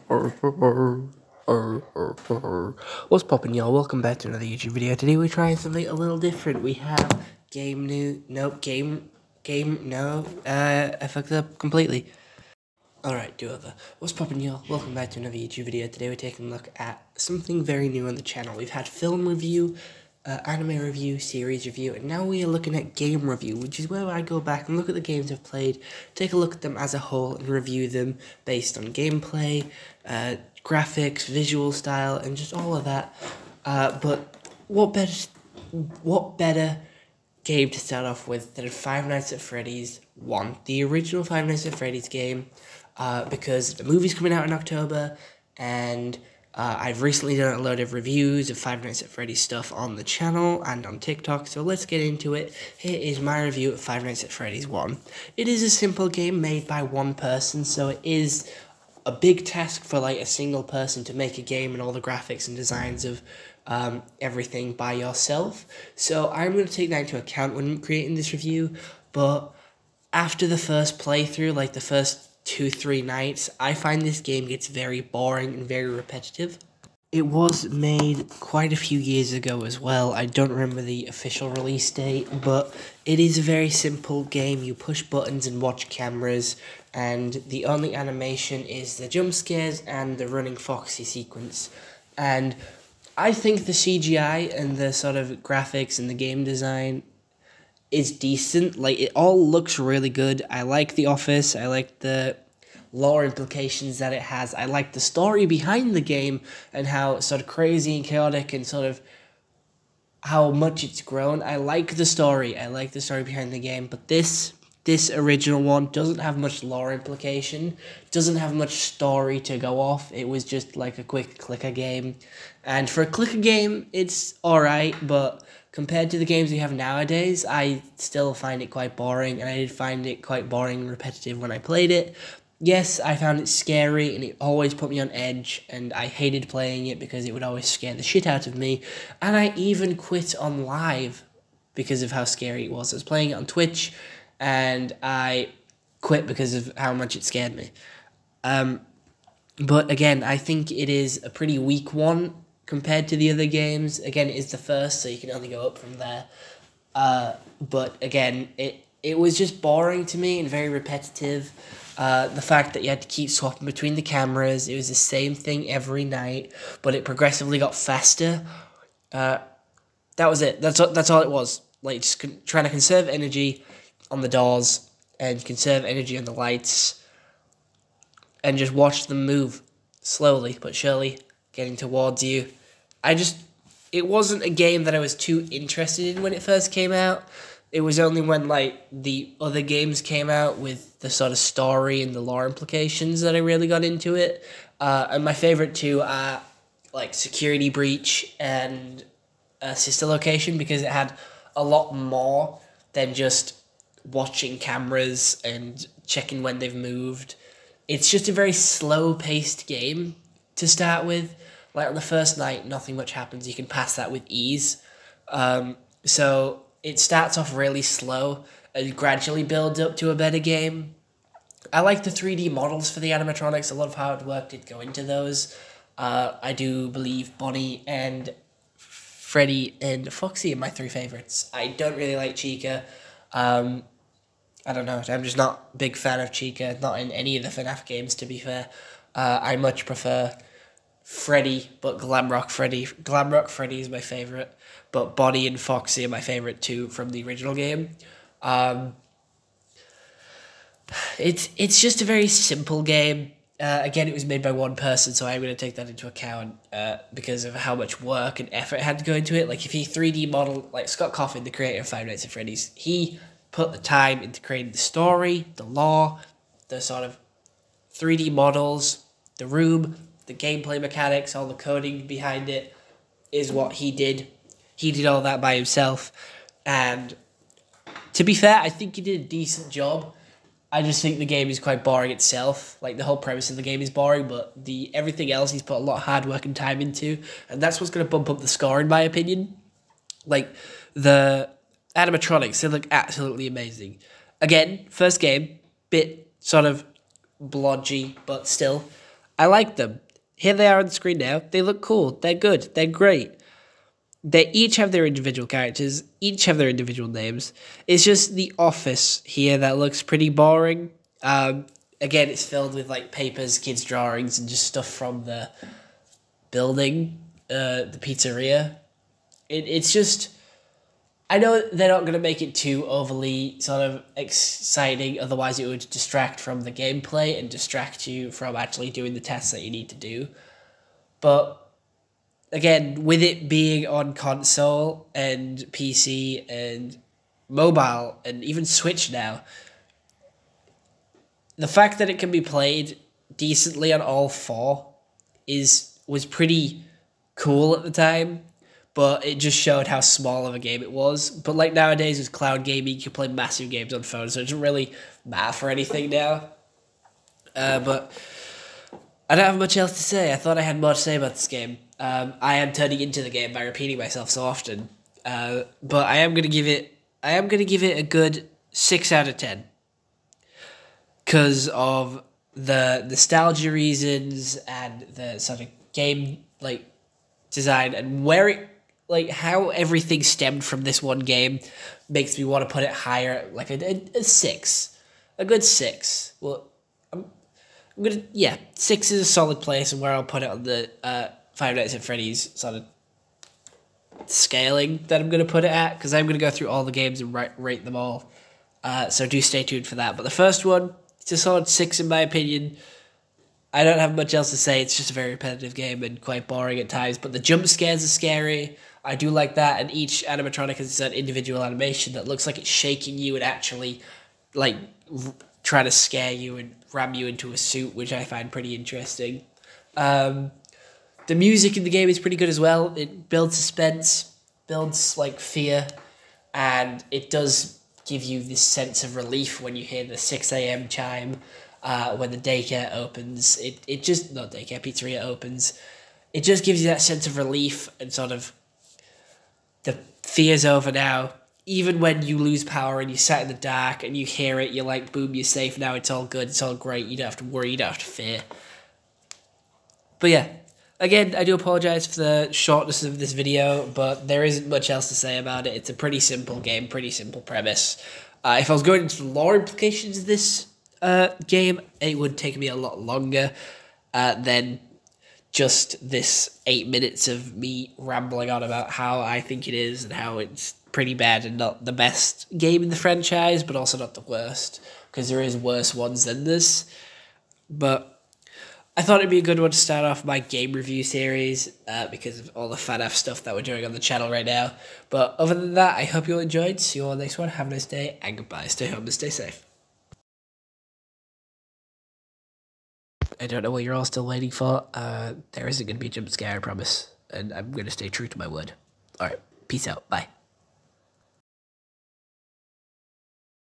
What's poppin', y'all? Welcome back to another YouTube video. Today we're trying something a little different. We have I fucked up completely. Alright, do over. What's poppin', y'all? Welcome back to another YouTube video. Today we're taking a look at something very new on the channel. We've had film review, anime review, series review, and now we are looking at game review, which is where I go back and look at the games I've played, take a look at them as a whole, and review them based on gameplay, graphics, visual style, and just all of that. But what better game to start off with than Five Nights at Freddy's 1, the original Five Nights at Freddy's game, because the movie's coming out in October, and I've recently done a load of reviews of Five Nights at Freddy's stuff on the channel and on TikTok, so let's get into it. Here is my review of Five Nights at Freddy's 1. It is a simple game made by one person, so it is a big task for like a single person to make a game and all the graphics and designs of everything by yourself. So I'm going to take that into account when creating this review, but after the first playthrough, like the first 2-3 nights, I find this game gets very boring and very repetitive. It was made quite a few years ago as well. I don't remember the official release date, but it is a very simple game. You push buttons and watch cameras, and the only animation is the jump scares and the running Foxy sequence. And I think the CGI and the sort of graphics and the game design is decent. Like, it all looks really good. I like the office. I like the lore implications that it has. I like the story behind the game and how sort of crazy and chaotic and sort of how much it's grown. I like the story. I like the story behind the game, but this original one doesn't have much lore implication, doesn't have much story to go off. It was just like a quick clicker game. And for a clicker game, it's alright, but compared to the games we have nowadays, I still find it quite boring, and I did find it quite boring and repetitive when I played it. Yes, I found it scary, and it always put me on edge, and I hated playing it because it would always scare the shit out of me, and I even quit on live because of how scary it was. I was playing it on Twitch, and I quit because of how much it scared me. But again, I think it is a pretty weak one compared to the other games. Again, it is the first, so you can only go up from there. But again, it was just boring to me and very repetitive. The fact that you had to keep swapping between the cameras, it was the same thing every night, but it progressively got faster. That was it. That's all it was. Like, just trying to conserve energy on the doors and conserve energy on the lights and just watch them move slowly but surely getting towards you. It wasn't a game that I was too interested in when it first came out. It was only when, like, the other games came out with the sort of story and the lore implications that I really got into it. And my favorite two are, like, Security Breach and Sister Location, because it had a lot more than just watching cameras and checking when they've moved. It's just a very slow-paced game to start with. Like, on the first night, nothing much happens. You can pass that with ease. So it starts off really slow and gradually builds up to a better game. I like the 3D models for the animatronics. A lot of hard work did go into those. I do believe Bonnie and Freddy and Foxy are my three favorites. I don't really like Chica. I don't know. I'm just not a big fan of Chica. Not in any of the FNAF games, to be fair. I much prefer Freddy, but Glamrock Freddy. Glamrock Freddy is my favorite, but Bonnie and Foxy are my favorite too from the original game. It's just a very simple game. Again, it was made by one person, so I'm going to take that into account because of how much work and effort had to go into it. Like, if he 3D modeled, like Scott Coffin, the creator of Five Nights at Freddy's, he put the time into creating the story, the lore, the sort of 3D models, the room, the gameplay mechanics, all the coding behind it is what he did. He did all that by himself. And to be fair, I think he did a decent job. I just think the game is quite boring itself. Like, the whole premise of the game is boring, but everything else he's put a lot of hard work and time into, and that's what's going to bump up the score, in my opinion. Like, the animatronics, they look absolutely amazing. Again, first game, bit sort of blodgy, but still. I like them. Here they are on the screen now. They look cool. They're good. They're great. They each have their individual characters, each have their individual names. It's just the office here that looks pretty boring. Again, it's filled with like papers, kids' drawings, and just stuff from the building, the pizzeria. It's just, I know they're not going to make it too overly sort of exciting, otherwise it would distract from the gameplay and distract you from actually doing the tasks that you need to do. But again, with it being on console and PC and mobile and even Switch now, the fact that it can be played decently on all four was pretty cool at the time, but it just showed how small of a game it was. But like nowadays with cloud gaming, you can play massive games on phones, so it doesn't really matter for anything now. But I don't have much else to say. I thought I had more to say about this game. I am turning into the game by repeating myself so often. But I am gonna give it a good 6 out of 10. Because of the nostalgia reasons and the sort of game like design and where it like how everything stemmed from this one game makes me want to put it higher, like a 6, a good 6. Well, I'm gonna 6 is a solid place, and where I'll put it on the Five Nights at Freddy's sort of scaling that I'm gonna put it at, because I'm gonna go through all the games and rate them all. So do stay tuned for that. But the first one, it's a solid 6 in my opinion. I don't have much else to say. It's just a very repetitive game and quite boring at times. But the jump scares are scary. I do like that. And each animatronic has its own individual animation that looks like it's shaking you and actually like trying to scare you and ram you into a suit, which I find pretty interesting. The music in the game is pretty good as well. It builds suspense, builds like fear, and it does give you this sense of relief when you hear the 6 a.m. chime. When the daycare opens, it just, not daycare, pizzeria opens, it just gives you that sense of relief and sort of the fear's over now. Even when you lose power and you sat in the dark and you hear it, you're like, boom, you're safe now, it's all good, it's all great, you don't have to worry, you don't have to fear. But yeah, again, I do apologize for the shortness of this video, but there isn't much else to say about it. It's a pretty simple game, pretty simple premise. If I was going into the lore implications of this game, it would take me a lot longer than just this 8 minutes of me rambling on about how I think it is and how it's pretty bad and not the best game in the franchise, but also not the worst, because there is worse ones than this. But I thought it'd be a good one to start off my game review series because of all the FNAF stuff that we're doing on the channel right now. But other than that, I hope you all enjoyed. See you all next one. Have a nice day and goodbye. Stay home and stay safe. I don't know what you're all still waiting for. There isn't going to be a jump scare, I promise. And I'm going to stay true to my word. Alright, peace out. Bye.